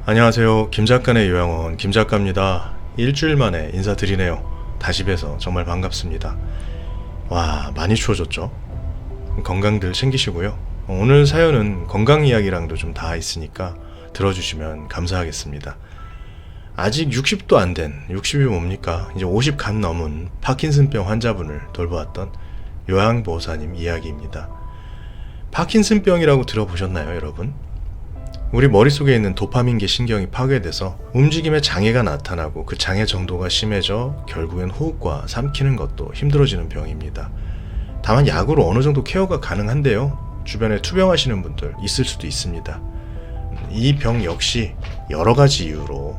안녕하세요. 김작가의 요양원 김작가입니다. 일주일 만에 인사드리네요. 다시 뵈서 정말 반갑습니다. 와, 많이 추워졌죠? 건강들 챙기시고요. 오늘 사연은 건강 이야기랑도 좀 닿아 있으니까 들어주시면 감사하겠습니다. 아직 60도 안 된, 60이 뭡니까? 이제 50 간 넘은 파킨슨병 환자분을 돌보았던 요양보호사님 이야기입니다. 파킨슨병이라고 들어보셨나요, 여러분? 우리 머릿속에 있는 도파민계 신경이 파괴돼서 움직임에 장애가 나타나고 그 장애 정도가 심해져 결국엔 호흡과 삼키는 것도 힘들어지는 병입니다. 다만 약으로 어느 정도 케어가 가능한데요. 주변에 투병하시는 분들 있을 수도 있습니다. 이 병 역시 여러 가지 이유로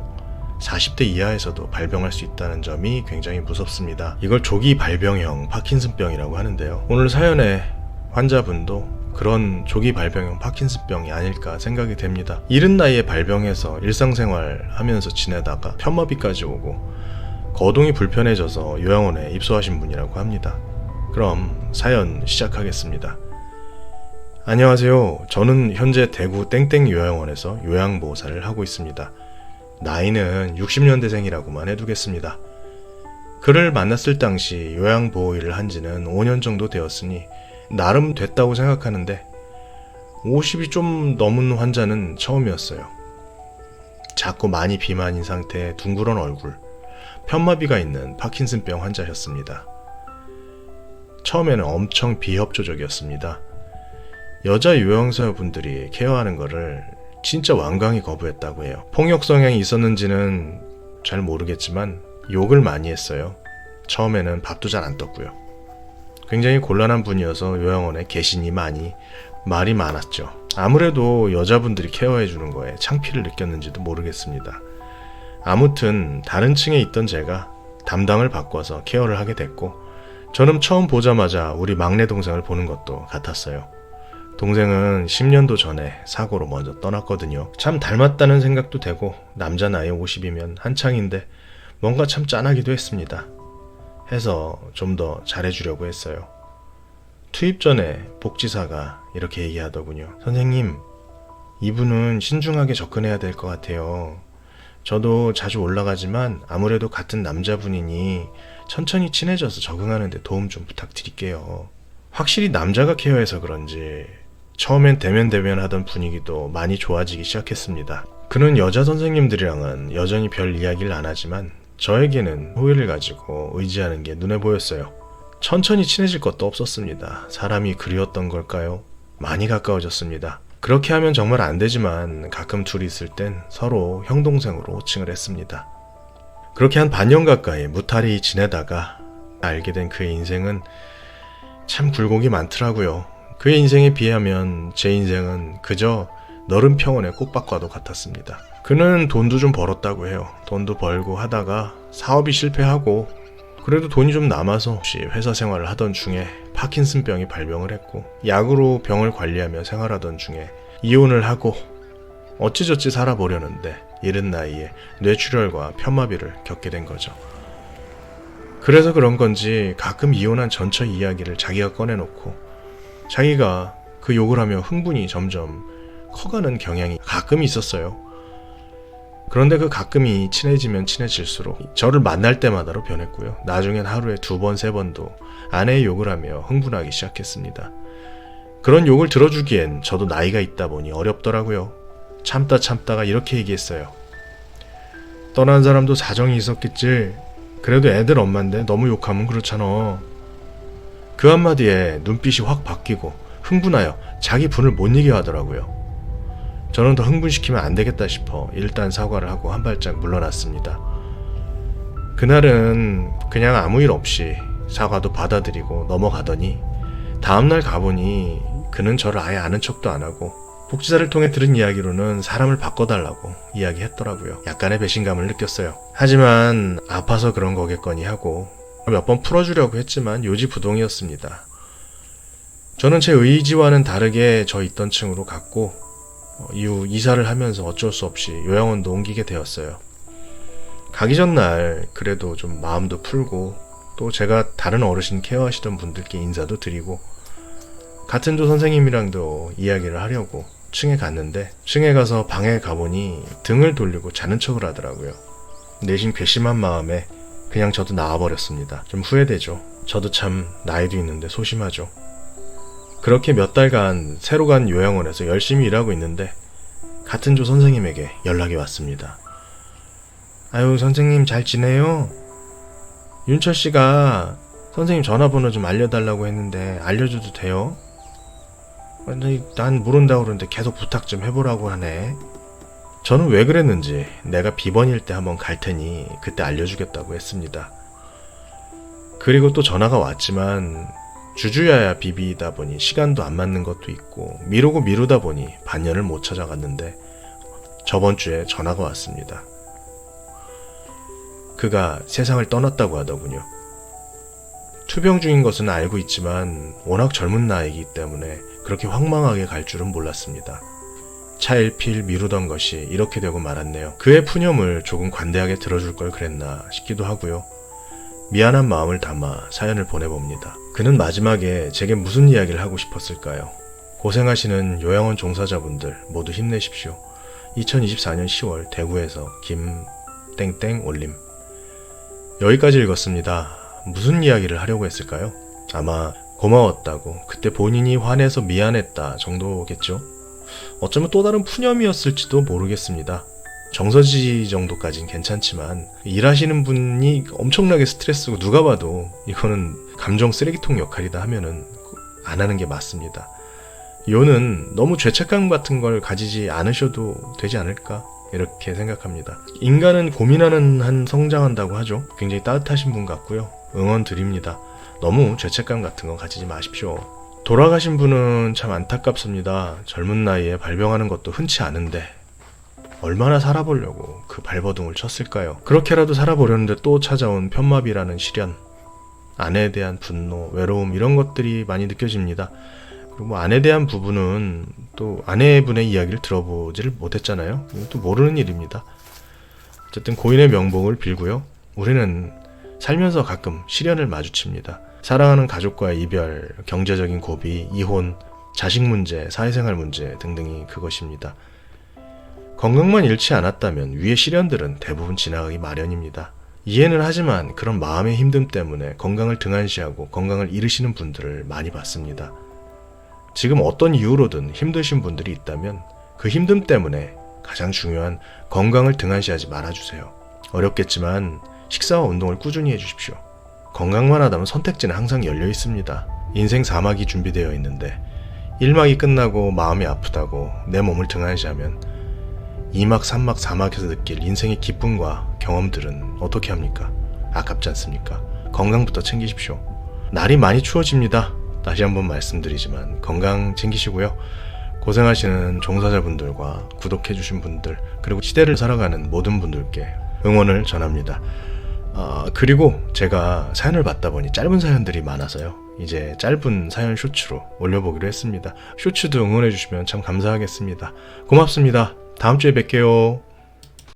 40대 이하에서도 발병할 수 있다는 점이 굉장히 무섭습니다. 이걸 조기 발병형 파킨슨병이라고 하는데요. 오늘 사연의 환자분도 그런 조기 발병형 파킨슨병이 아닐까 생각이 됩니다. 이른 나이에 발병해서 일상생활 하면서 지내다가 편마비까지 오고 거동이 불편해져서 요양원에 입소하신 분이라고 합니다. 그럼 사연 시작하겠습니다. 안녕하세요. 저는 현재 대구 땡땡 요양원에서 요양보호사를 하고 있습니다. 나이는 60년대생이라고만 해두겠습니다. 그를 만났을 당시 요양보호 일을 한 지는 5년 정도 되었으니 나름 됐다고 생각하는데 50이 좀 넘은 환자는 처음이었어요. 작고 많이 비만인 상태의 둥그런 얼굴, 편마비가 있는 파킨슨병 환자였습니다. 처음에는 엄청 비협조적이었습니다. 여자 요양사분들이 케어하는 거를 진짜 완강히 거부했다고 해요. 폭력 성향이 있었는지는 잘 모르겠지만 욕을 많이 했어요. 처음에는 밥도 잘 안 떴고요. 굉장히 곤란한 분이어서 요양원에 계시니 많이 말이 많았죠. 아무래도 여자분들이 케어해주는 거에 창피를 느꼈는지도 모르겠습니다. 아무튼 다른 층에 있던 제가 담당을 바꿔서 케어를 하게 됐고 저는 처음 보자마자 우리 막내 동생을 보는 것도 같았어요. 동생은 10년도 전에 사고로 먼저 떠났거든요. 참 닮았다는 생각도 되고 남자 나이 50이면 한창인데 뭔가 참 짠하기도 했습니다. 해서 좀 더 잘해주려고 했어요. 투입 전에 복지사가 이렇게 얘기하더군요. 선생님, 이분은 신중하게 접근해야 될 것 같아요. 저도 자주 올라가지만 아무래도 같은 남자분이니 천천히 친해져서 적응하는 데 도움 좀 부탁드릴게요. 확실히 남자가 케어해서 그런지 처음엔 대면 하던 분위기도 많이 좋아지기 시작했습니다. 그는 여자 선생님들이랑은 여전히 별 이야기를 안 하지만 저에게는 호의를 가지고 의지하는 게 눈에 보였어요. 천천히 친해질 것도 없었습니다. 사람이 그리웠던 걸까요? 많이 가까워졌습니다. 그렇게 하면 정말 안 되지만 가끔 둘이 있을 땐 서로 형동생으로 호칭을 했습니다. 그렇게 한 반년 가까이 무탈히 지내다가 알게 된 그의 인생은 참 굴곡이 많더라고요. 그의 인생에 비하면 제 인생은 그저 너른 평원의 꽃밭과도 같았습니다. 그는 돈도 좀 벌었다고 해요. 돈도 벌고 하다가 사업이 실패하고 그래도 돈이 좀 남아서 혹시 회사 생활을 하던 중에 파킨슨병이 발병을 했고 약으로 병을 관리하며 생활하던 중에 이혼을 하고 어찌저찌 살아보려는데 이른 나이에 뇌출혈과 편마비를 겪게 된 거죠. 그래서 그런 건지 가끔 이혼한 전처 이야기를 자기가 꺼내놓고 자기가 그 욕을 하며 흥분이 점점 커가는 경향이 가끔 있었어요. 그런데 그 가끔이 친해지면 친해질수록 저를 만날 때마다로 변했고요. 나중엔 하루에 2번, 3번도 아내의 욕을 하며 흥분하기 시작했습니다. 그런 욕을 들어주기엔 저도 나이가 있다 보니 어렵더라고요. 참다가 이렇게 얘기했어요. 떠난 사람도 사정이 있었겠지. 그래도 애들 엄마인데 너무 욕하면 그렇잖아. 그 한마디에 눈빛이 확 바뀌고 흥분하여 자기 분을 못 이겨 하더라고요. 저는 더 흥분시키면 안 되겠다 싶어 일단 사과를 하고 한 발짝 물러났습니다. 그날은 그냥 아무 일 없이 사과도 받아들이고 넘어가더니 다음날 가보니 그는 저를 아예 아는 척도 안 하고 복지사를 통해 들은 이야기로는 사람을 바꿔달라고 이야기했더라고요. 약간의 배신감을 느꼈어요. 하지만 아파서 그런 거겠거니 하고 몇 번 풀어주려고 했지만 요지부동이었습니다. 저는 제 의지와는 다르게 저 있던 층으로 갔고 이후 이사를 하면서 어쩔 수 없이 요양원도 옮기게 되었어요. 가기 전날 그래도 좀 마음도 풀고 또 제가 다른 어르신 케어하시던 분들께 인사도 드리고 같은 조 선생님이랑도 이야기를 하려고 층에 갔는데 층에 가서 방에 가보니 등을 돌리고 자는 척을 하더라고요. 내심 괘씸한 마음에 그냥 저도 나와버렸습니다. 좀 후회되죠. 저도 참 나이도 있는데 소심하죠. 그렇게 몇 달간 새로 간 요양원에서 열심히 일하고 있는데 같은 조 선생님에게 연락이 왔습니다. 아유, 선생님 잘 지내요? 윤철 씨가 선생님 전화번호 좀 알려달라고 했는데 알려줘도 돼요? 난 모른다고 그러는데 계속 부탁 좀 해보라고 하네. 저는 왜 그랬는지 내가 비번일 때 한번 갈 테니 그때 알려주겠다고 했습니다. 그리고 또 전화가 왔지만 주주야야 비비다 보니 시간도 안 맞는 것도 있고 미루고 미루다 보니 반년을 못 찾아갔는데 저번 주에 전화가 왔습니다. 그가 세상을 떠났다고 하더군요. 투병 중인 것은 알고 있지만 워낙 젊은 나이이기 때문에 그렇게 황망하게 갈 줄은 몰랐습니다. 차일피일 미루던 것이 이렇게 되고 말았네요. 그의 푸념을 조금 관대하게 들어줄 걸 그랬나 싶기도 하고요. 미안한 마음을 담아 사연을 보내봅니다. 그는 마지막에 제게 무슨 이야기를 하고 싶었을까요? 고생하시는 요양원 종사자분들 모두 힘내십시오. 2024년 10월 대구에서 김땡땡 올림. 여기까지 읽었습니다. 무슨 이야기를 하려고 했을까요? 아마 고마웠다고, 그때 본인이 화내서 미안했다 정도겠죠? 어쩌면 또 다른 푸념이었을지도 모르겠습니다. 정서지 정도까진 괜찮지만 일하시는 분이 엄청나게 스트레스고 누가 봐도 이거는 감정 쓰레기통 역할이다 하면은 안 하는 게 맞습니다. 요는 너무 죄책감 같은 걸 가지지 않으셔도 되지 않을까 이렇게 생각합니다. 인간은 고민하는 한 성장한다고 하죠. 굉장히 따뜻하신 분 같고요. 응원 드립니다. 너무 죄책감 같은 거 가지지 마십시오. 돌아가신 분은 참 안타깝습니다. 젊은 나이에 발병하는 것도 흔치 않은데 얼마나 살아보려고 그 발버둥을 쳤을까요? 그렇게라도 살아보려는데 또 찾아온 편마비라는 시련, 아내에 대한 분노, 외로움 이런 것들이 많이 느껴집니다. 그리고 아내에 대한 부분은 또 아내분의 이야기를 들어보지를 못했잖아요. 또 모르는 일입니다. 어쨌든 고인의 명복을 빌고요. 우리는 살면서 가끔 시련을 마주칩니다. 사랑하는 가족과의 이별, 경제적인 고비, 이혼, 자식 문제, 사회생활 문제 등등이 그것입니다. 건강만 잃지 않았다면 위의 시련들은 대부분 지나가기 마련입니다. 이해는 하지만 그런 마음의 힘듦 때문에 건강을 등한시하고 건강을 잃으시는 분들을 많이 봤습니다. 지금 어떤 이유로든 힘드신 분들이 있다면 그 힘듦 때문에 가장 중요한 건강을 등한시하지 말아주세요. 어렵겠지만 식사와 운동을 꾸준히 해주십시오. 건강만 하다면 선택지는 항상 열려 있습니다. 인생 4막이 준비되어 있는데 1막이 끝나고 마음이 아프다고 내 몸을 등한시하면 2막, 3막, 4막에서 느낄 인생의 기쁨과 경험들은 어떻게 합니까? 아깝지 않습니까? 건강부터 챙기십시오. 날이 많이 추워집니다. 다시 한번 말씀드리지만 건강 챙기시고요. 고생하시는 종사자분들과 구독해주신 분들 그리고 시대를 살아가는 모든 분들께 응원을 전합니다. 그리고 제가 사연을 받다 보니 짧은 사연들이 많아서요. 이제 짧은 사연 쇼츠로 올려보기로 했습니다. 쇼츠도 응원해주시면 참 감사하겠습니다. 고맙습니다. 다음 주에 뵐게요.